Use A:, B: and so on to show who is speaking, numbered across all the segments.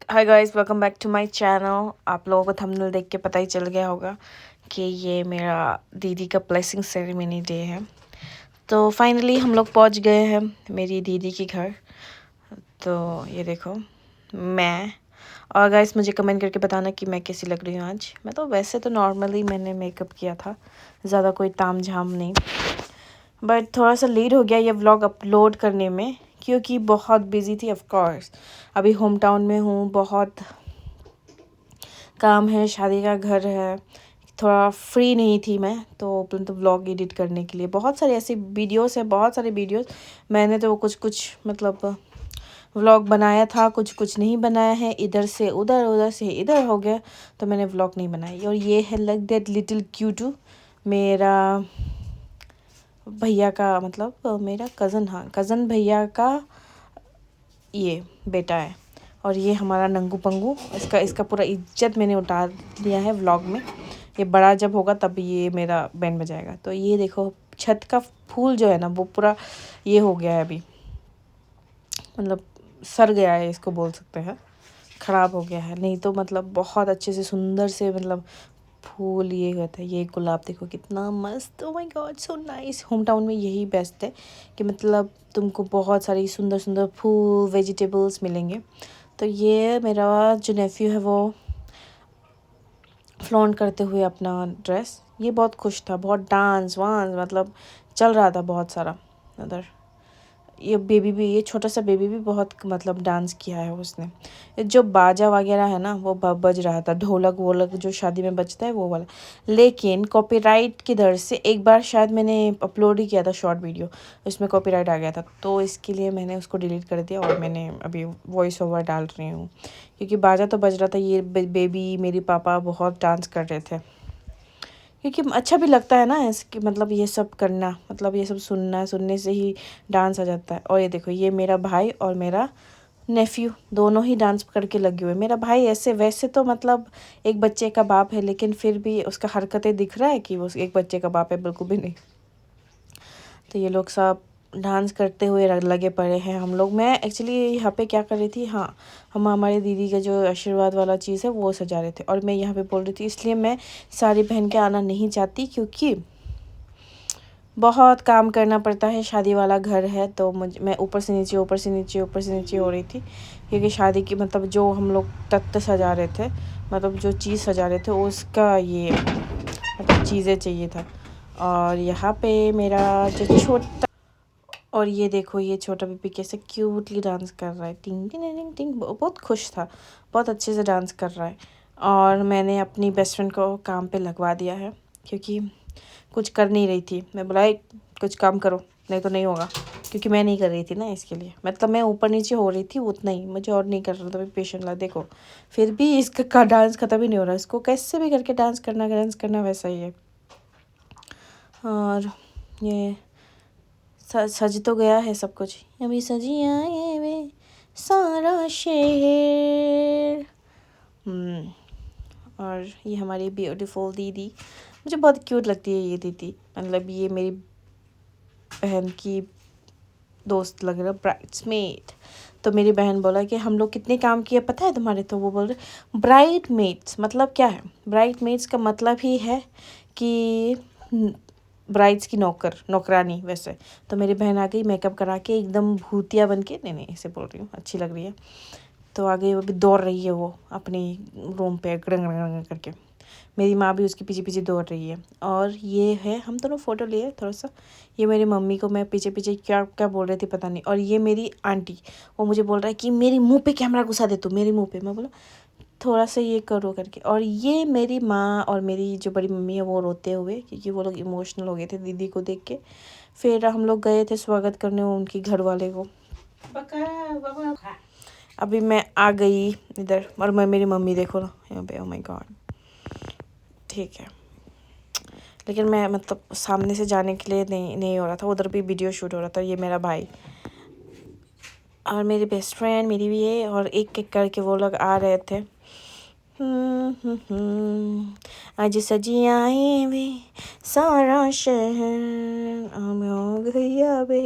A: Hi guys, welcome back to my channel. आप लोगों को थंबनेल देख के पता ही चल गया होगा कि ये मेरा दीदी का ब्लेसिंग सेरेमनी डे है। तो फाइनली हम लोग पहुंच गए हैं मेरी दीदी के घर। तो ये देखो मैं, और गाइस मुझे कमेंट करके बताना कि मैं कैसी लग रही हूँ आज। मैं तो वैसे तो नॉर्मली मैंने मेकअप किया था, ज़्यादा कोई ताम झाम नहीं, बट थोड़ा सा लेट हो गया ये व्लॉग अपलोड करने में क्योंकि बहुत बिजी थी। ऑफ कोर्स अभी होम टाउन में हूँ, बहुत काम है, शादी का घर है, थोड़ा फ्री नहीं थी मैं तो व्लॉग एडिट करने के लिए। बहुत सारे ऐसे वीडियोस हैं, बहुत सारे वीडियोस मैंने तो कुछ मतलब व्लॉग बनाया था, कुछ नहीं बनाया है। इधर से उधर, उधर से इधर हो गया तो मैंने व्लॉग नहीं बनाई। और ये है लाइक दैट लिटिल क्यूटू, मेरा भैया का मतलब मेरा कज़न, हाँ कज़न भैया का ये बेटा है। और ये हमारा नंगू पंगू, इसका पूरा इज्जत मैंने उतार दिया है व्लॉग में। ये बड़ा जब होगा तब ये मेरा बैंड बजाएगा। तो ये देखो छत का फूल जो है ना वो पूरा ये हो गया है अभी, मतलब सड़ गया है, इसको बोल सकते हैं, ख़राब हो गया है। नहीं तो मतलब बहुत अच्छे से सुंदर से मतलब फूल ये होता है। ये गुलाब देखो कितना मस्त, oh my God so nice. Home town में यही बेस्ट है कि मतलब तुमको बहुत सारी सुंदर सुंदर फूल वेजिटेबल्स मिलेंगे। तो ये मेरा जो नेफ्यू है वो फ्लॉन्ट करते हुए अपना ड्रेस, ये बहुत खुश था, बहुत डांस वांस मतलब चल रहा था बहुत सारा उधर। ये बेबी भी, ये छोटा सा बेबी भी बहुत मतलब डांस किया है उसने। जो बाजा वगैरह है ना वो बज रहा था, ढोलक वोलक जो शादी में बजता है वो वाला। लेकिन कॉपीराइट की दर से एक बार शायद मैंने अपलोड ही किया था शॉर्ट वीडियो, उसमें कॉपीराइट आ गया था, तो इसके लिए मैंने उसको डिलीट कर दिया और मैंने अभी वॉइस ओवर डाल रही हूँ। क्योंकि बाजा तो बज रहा था, ये बेबी मेरे पापा बहुत डांस कर रहे थे, क्योंकि अच्छा भी लगता है ना इसके मतलब ये सब करना, मतलब ये सब सुनने से ही डांस आ जाता है। और ये देखो ये मेरा भाई और मेरा नेफ्यू दोनों ही डांस करके लगे हुए। मेरा भाई ऐसे वैसे तो मतलब एक बच्चे का बाप है, लेकिन फिर भी उसका हरकतें दिख रहा है कि वो एक बच्चे का बाप है, बिल्कुल भी नहीं। तो ये लोग सब डांस करते हुए लगे पड़े हैं। हम लोग, मैं एक्चुअली यहाँ पे क्या कर रही थी, हाँ हम हमारे दीदी का जो आशीर्वाद वाला चीज़ है वो सजा रहे थे। और मैं यहाँ पे बोल रही थी इसलिए मैं साड़ी पहन के आना नहीं चाहती क्योंकि बहुत काम करना पड़ता है, शादी वाला घर है। तो मैं ऊपर से नीचे ऊपर से नीचे ऊपर से नीचे हो रही थी क्योंकि शादी की मतलब जो हम लोग तख्त सजा रहे थे, मतलब जो चीज़ सजा रहे थे उसका ये मतलब चीज़ें चाहिए था। और यहाँ पे मेरा जो छोटा, और ये देखो ये छोटा बेबी कैसे क्यूटली डांस कर रहा है, टिंग टिंग टिंग टिंग, बहुत खुश था, बहुत अच्छे से डांस कर रहा है। और मैंने अपनी बेस्ट फ्रेंड को काम पे लगवा दिया है क्योंकि कुछ कर नहीं रही थी। मैं बोला कुछ काम करो नहीं तो नहीं होगा, क्योंकि मैं नहीं कर रही थी ना, इसके लिए मतलब मैं ऊपर नीचे हो रही थी उतना ही, मुझे और नहीं कर रहा था। मैं पेशेंट ला देखो, फिर भी इसका डांस ख़त्म ही नहीं हो रहा, इसको कैसे भी करके डांस करना वैसा ही है। और ये सज तो गया है सब कुछ, अभी सजी आए वे सारा शहर। और ये हमारी ब्यूटीफुल दीदी, मुझे बहुत क्यूट लगती है ये दीदी, मतलब ये मेरी बहन की दोस्त लग रहा, ब्राइड्समेड। तो मेरी बहन बोला कि हम लोग कितने काम किए पता है तुम्हारे, तो वो बोल रहे ब्राइड मेड्स मतलब क्या है। ब्राइड मेड्स का मतलब ही है कि ब्राइड्स की नौकरानी वैसे। तो मेरी बहन आ गई मेकअप करा के एकदम भूतिया बन के, नहीं ऐसे बोल रही हूँ, अच्छी लग रही है। तो आ गई, वो भी दौड़ रही है वो अपनी रूम पे गड़ंग करके, मेरी माँ भी उसके पीछे पीछे दौड़ रही है। और ये है, हम दोनों फ़ोटो लिए थोड़ा सा। ये मेरी मम्मी को मैं पीछे पीछे क्या क्या बोल रही थी पता नहीं। और ये मेरी आंटी, वो मुझे बोल रहा है कि मेरी मुंह पे कैमरा घुसा दे तू, मेरे मुंह पे। मैं बोला थोड़ा सा ये करो करके। और ये मेरी माँ और मेरी जो बड़ी मम्मी है वो रोते हुए, क्योंकि वो लोग इमोशनल हो गए थे दीदी को देख के। फिर हम लोग गए थे स्वागत करने उनकी घर वाले को। अभी मैं आ गई इधर, और मेरी मम्मी देखो ना यहाँ पे, ओह माय गॉड। ठीक है, लेकिन मैं मतलब सामने से जाने के लिए नहीं हो रहा था, उधर भी वीडियो शूट हो रहा था। ये मेरा भाई और मेरी बेस्ट फ्रेंड मेरी भी है, और एक एक करके वो लोग आ रहे थे। आज सजी आए वे सारा शहर, हो गया वे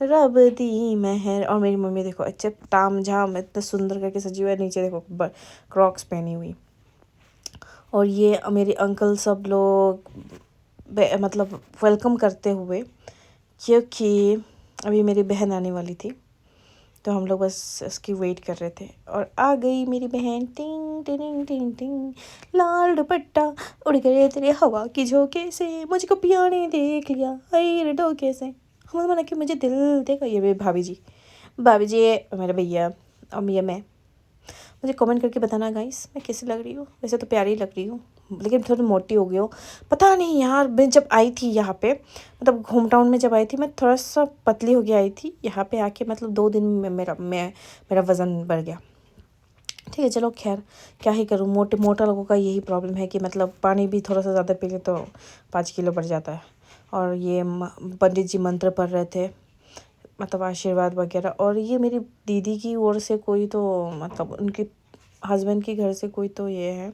A: रब दी मेहर। और मेरी मम्मी देखो अच्छे ताम झाम इतना सुंदर करके सजी हुई है, नीचे देखो क्रॉक्स पहनी हुई। और ये मेरे अंकल सब लोग मतलब वेलकम करते हुए, क्योंकि अभी मेरी बहन आने वाली थी, तो हम लोग बस उसकी वेट कर रहे थे। और आ गई मेरी बहन, टिंग टिंग टिंग टिंग, लाल दुपट्टा उड़ गए तेरे हवा की झोंके से, मुझको पिया ने देख लिया आई रे डोके से, हम मना कि मुझे दिल देगा। ये मेरे भाभी जी ये मेरे भैया और ये मैं। मुझे कमेंट करके बताना गाइस मैं कैसी लग रही हूँ। वैसे तो प्यारी लग रही हूँ, लेकिन थोड़ी मोटी हो गई हो, पता नहीं यार। मैं जब आई थी यहाँ पे, मतलब होम टाउन में जब आई थी, मैं थोड़ा सा पतली हो गया आई थी। यहाँ पे आके मतलब 2 दिन में मेरा वज़न बढ़ गया। ठीक है चलो खैर, क्या ही करूँ। मोटा लोगों का यही प्रॉब्लम है कि मतलब पानी भी थोड़ा सा ज़्यादा पी ले तो 5 किलो बढ़ जाता है। और ये पंडित जी मंत्र पढ़ रहे थे, मतलब आशीर्वाद वगैरह। और ये मेरी दीदी की ओर से कोई तो, मतलब उनके हस्बैंड के घर से कोई तो ये है,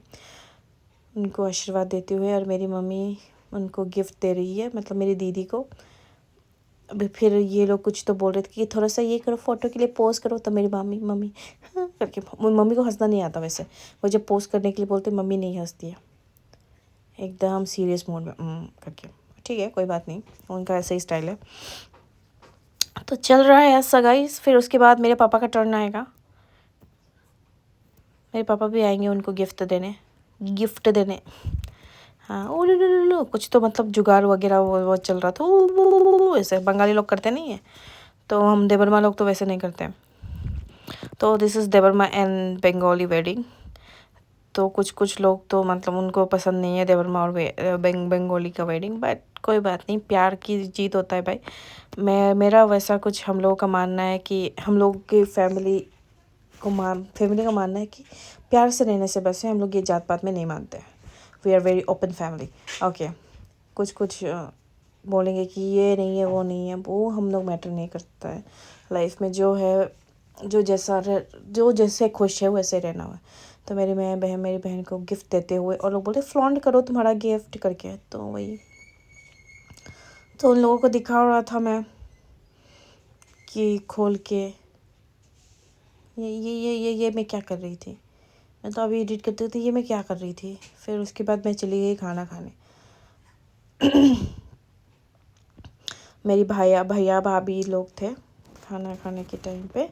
A: उनको आशीर्वाद देते हुए। और मेरी मम्मी उनको गिफ्ट दे रही है, मतलब मेरी दीदी को। अभी फिर ये लोग कुछ तो बोल रहे थे कि थोड़ा सा ये करो, फ़ोटो के लिए पोज करो। तो मेरी मम्मी हाँ करके, मम्मी को हंसना नहीं आता वैसे, वो जब पोज करने के लिए बोलते मम्मी नहीं हंसती है, एकदम सीरियस मोड में करके। ठीक है कोई बात नहीं, उनका ऐसा ही स्टाइल है। तो चल रहा है ऐसा गाइस। फिर उसके बाद मेरे पापा का टर्न आएगा, मेरे पापा भी आएंगे उनको गिफ्ट देने। हाँ ओ लो कुछ तो मतलब जुगाड़ वगैरह वो चल रहा था, ऐसे बंगाली लोग करते नहीं है, तो हम देवरमा लोग तो वैसे नहीं करते हैं। तो this is Debbarma and Bengali wedding. तो कुछ लोग तो मतलब उनको पसंद नहीं है देवरमा और बंगाली का वेडिंग, बट कोई बात नहीं, प्यार की जीत होता है भाई। मेरा वैसा कुछ, हम लोगों का मानना है कि हम लोग की फैमिली का मानना है कि प्यार से रहने से बस है। हम लोग ये जात पात में नहीं मानते हैं। We are very open family. Okay कुछ बोलेंगे कि ये नहीं है वो नहीं है, वो हम लोग मैटर नहीं करता है। लाइफ में जो है, जो जैसे खुश है वैसे रहना है। तो मेरी बहन को गिफ्ट देते हुए, और लोग बोलते फ्लॉन्ट करो तुम्हारा गिफ्ट करके, तो वही तो उन लोगों को दिखा रहा था मैं कि खोल के ये मैं क्या कर रही थी। मैं तो अभी एडिट करते थे, ये मैं क्या कर रही थी। फिर उसके बाद मैं चली गई खाना खाने। मेरी भैया भाभी लोग थे खाना खाने के टाइम पे।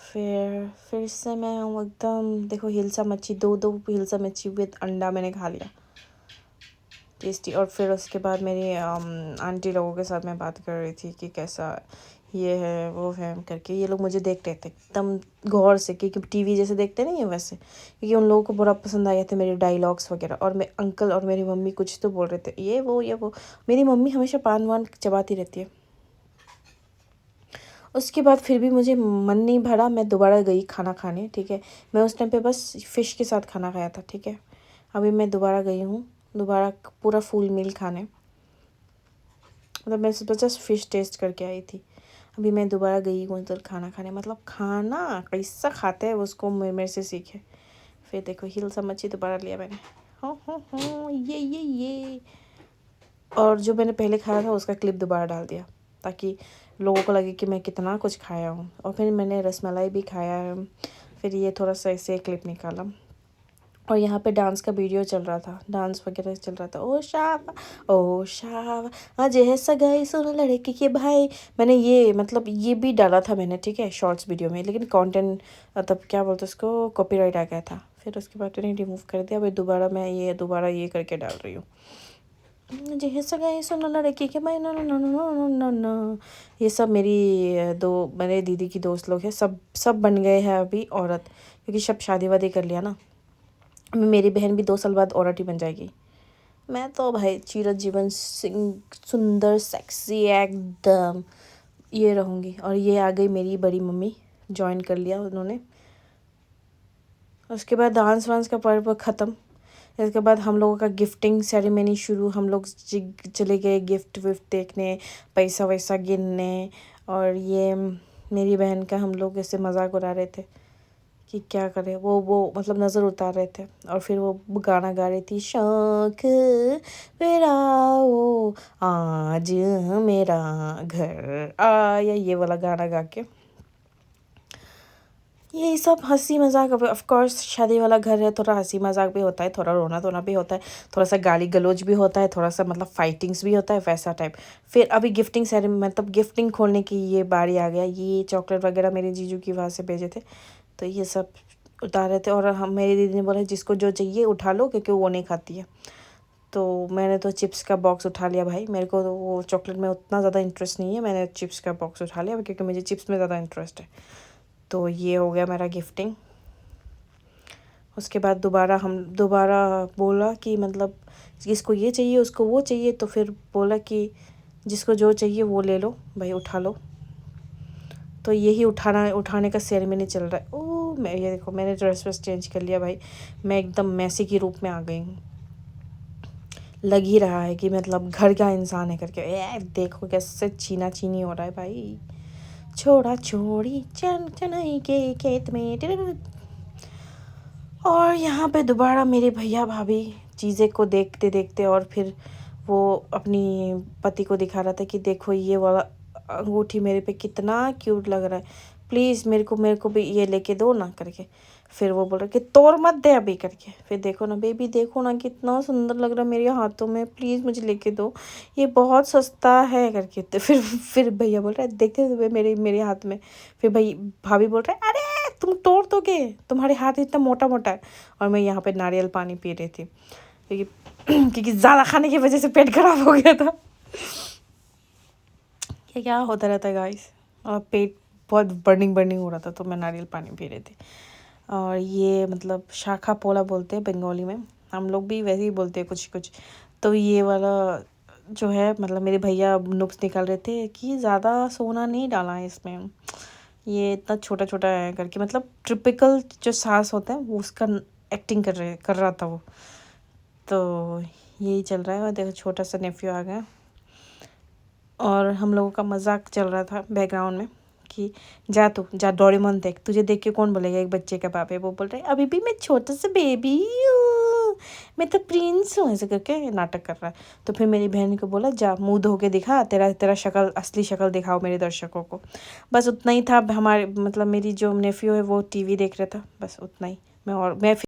A: फिर से मैं एकदम देखो, हिलसा मच्छी, दो हिलसा मच्छी विद अंडा मैंने खा लिया, टेस्टी। और फिर उसके बाद मेरी आंटी लोगों के साथ मैं बात कर रही थी कि कैसा ये है वो है करके। ये लोग मुझे देख रहे थे एकदम गौर से, क्योंकि टीवी जैसे देखते नहीं है वैसे, क्योंकि उन लोगों को बड़ा पसंद आए थे मेरे डायलॉग्स वगैरह। और मेरे अंकल और मेरी मम्मी कुछ तो बोल रहे थे, ये वो। मेरी मम्मी हमेशा पान वान चबाती रहती है। उसके बाद फिर भी मुझे मन नहीं भरा, मैं दोबारा गई खाना खाने। ठीक है, मैं उस टाइम पे बस फ़िश के साथ खाना खाया था। ठीक है, अभी मैं दोबारा गई हूँ, दोबारा पूरा फुल मील खाने, मतलब मैं जस्ट फ़िश टेस्ट करके आई थी। अभी मैं दोबारा गई हूँ उधर खाना खाने, मतलब खाना कैसा खाते हैं उसको मेरे से सीखे। फिर देखो हिल मच्छी दोबारा लिया मैंने, हो ये। और जो मैंने पहले खाया था उसका क्लिप दोबारा डाल दिया, ताकि लोगों को लगे कि मैं कितना कुछ खाया हूँ। और फिर मैंने रसमलाई भी खाया है। फिर ये थोड़ा सा ऐसे क्लिप निकाला। और यहाँ पे डांस का वीडियो चल रहा था, डांस वगैरह चल रहा था। ओ शावा आज ऐसा गाई सुनो लड़की के भाई। मैंने ये मतलब ये भी डाला था मैंने, ठीक है, शॉर्ट्स वीडियो में, लेकिन कंटेंट मतलब क्या बोलते उसको, कॉपीराइट आ गया था। फिर उसके बाद मैंने रिमूव कर दिया। अभी दोबारा ये करके डाल रही हूँ, जैसा गाई सुनो लड़की के भाई। No no no no no no no. ये सब मेरे दीदी की दोस्त लोग हैं, सब बन गए हैं अभी औरत, क्योंकि सब शादी वादी कर लिया ना। मेरी बहन भी 2 साल बाद औरत ही बन जाएगी। मैं तो भाई चिरत जीवन सुंदर सेक्सी एकदम ये रहूँगी। और ये आ गई मेरी बड़ी मम्मी, ज्वाइन कर लिया उन्होंने। उसके बाद डांस वांस का पर्व ख़त्म। इसके बाद हम लोगों का गिफ्टिंग सेरेमनी शुरू। हम लोग चले गए गिफ्ट विफ्ट देखने, पैसा वैसा गिनने। और ये मेरी बहन का हम लोग ऐसे मजाक उड़ा रहे थे कि क्या करे। वो मतलब नज़र उतार रहे थे और फिर वो गाना गा रही थी, शौक फिर आओ आज मेरा घर आया, ये वाला गाना गा के। यही सब हंसी मजाक। ऑफ कोर्स शादी वाला घर है, थोड़ा हंसी मजाक भी होता है, थोड़ा रोना धोना भी होता है, थोड़ा सा गाली गलौज भी होता है, थोड़ा सा मतलब फाइटिंग्स भी होता है, वैसा टाइप। फिर अभी गिफ्टिंग सेरेमनी मतलब गिफ्टिंग खोलने की ये बारी आ गया। ये चॉकलेट वगैरह मेरे जीजू की वहाँ से भेजे थे, तो ये सब उतारे थे। और हम मेरी दीदी ने बोला जिसको जो चाहिए उठा लो, क्योंकि वो नहीं खाती है। तो मैंने तो चिप्स का बॉक्स उठा लिया भाई, मेरे को तो वो चॉकलेट में उतना ज़्यादा इंटरेस्ट नहीं है, मैंने चिप्स का बॉक्स उठा लिया क्योंकि मुझे चिप्स में ज़्यादा इंटरेस्ट है। तो ये हो गया मेरा गिफ्टिंग। उसके बाद दोबारा बोला कि मतलब जिसको ये चाहिए उसको वो चाहिए, तो फिर बोला कि जिसको जो चाहिए वो ले लो भाई, उठा लो। तो यही उठाने का सेरेमनी चल रहा है। ओह मैं ये देखो, मैंने ड्रेस वेस चेंज कर लिया भाई, मैं एकदम मैसी के रूप में आ गई हूँ। लग ही रहा है कि मतलब घर का इंसान है करके। देखो कैसे छीना छीनी हो रहा है भाई। छोड़ा छोड़ी चनाई के खेत में। और यहाँ पे दोबारा मेरे भैया भाभी चीज़ें को देखते देखते, और फिर वो अपनी पति को दिखा रहा था कि देखो ये वाला अंगूठी मेरे पे कितना क्यूट लग रहा है, प्लीज़ मेरे को भी ये लेके दो ना करके। फिर वो बोल रहा कि तोड़ मत दे अभी करके। फिर देखो ना बेबी, देखो ना कितना सुंदर लग रहा है मेरे हाथों में, प्लीज़ मुझे लेके दो, ये बहुत सस्ता है करके। तो फिर भैया बोल रहा है देखते हुए मेरे हाथ में। फिर भाभी बोल रहा है अरे तुम तोड़ दोगे, तुम्हारे हाथ इतना मोटा मोटा है। और मैं यहाँ पे नारियल पानी पी रही थी क्योंकि ज़्यादा खाने की वजह से पेट खराब हो गया था। क्या होता रहता है गाइस, और पेट बहुत बर्निंग हो रहा था, तो मैं नारियल पानी पी रही थी। और ये मतलब शाखा पोला बोलते हैं बंगाली में, हम लोग भी वैसे ही बोलते हैं कुछ कुछ। तो ये वाला जो है मतलब मेरे भैया नुक्स निकाल रहे थे कि ज़्यादा सोना नहीं डाला है इसमें, ये इतना छोटा छोटा है करके, मतलब ट्रिपिकल जो सास होता है वो उसका एक्टिंग कर रहा था वो। तो यही चल रहा है। और देखो छोटा सा नेफ्यू आ गया, और हम लोगों का मजाक चल रहा था बैकग्राउंड में कि जा डोरेमोन देख, तुझे देख के कौन बोलेगा एक बच्चे का बाप है। वो बोल रहे अभी भी मैं छोटा सा बेबी हूँ, मैं तो प्रिंस हूँ, ऐसे करके नाटक कर रहा है। तो फिर मेरी बहन को बोला जा मुँह धो के दिखा, तेरा शक्ल असली शक्ल दिखाओ मेरे दर्शकों को। बस उतना ही था। हमारे मतलब मेरी जो नेफ्यू है वो टीवी देख रहा था, बस उतना ही। मैं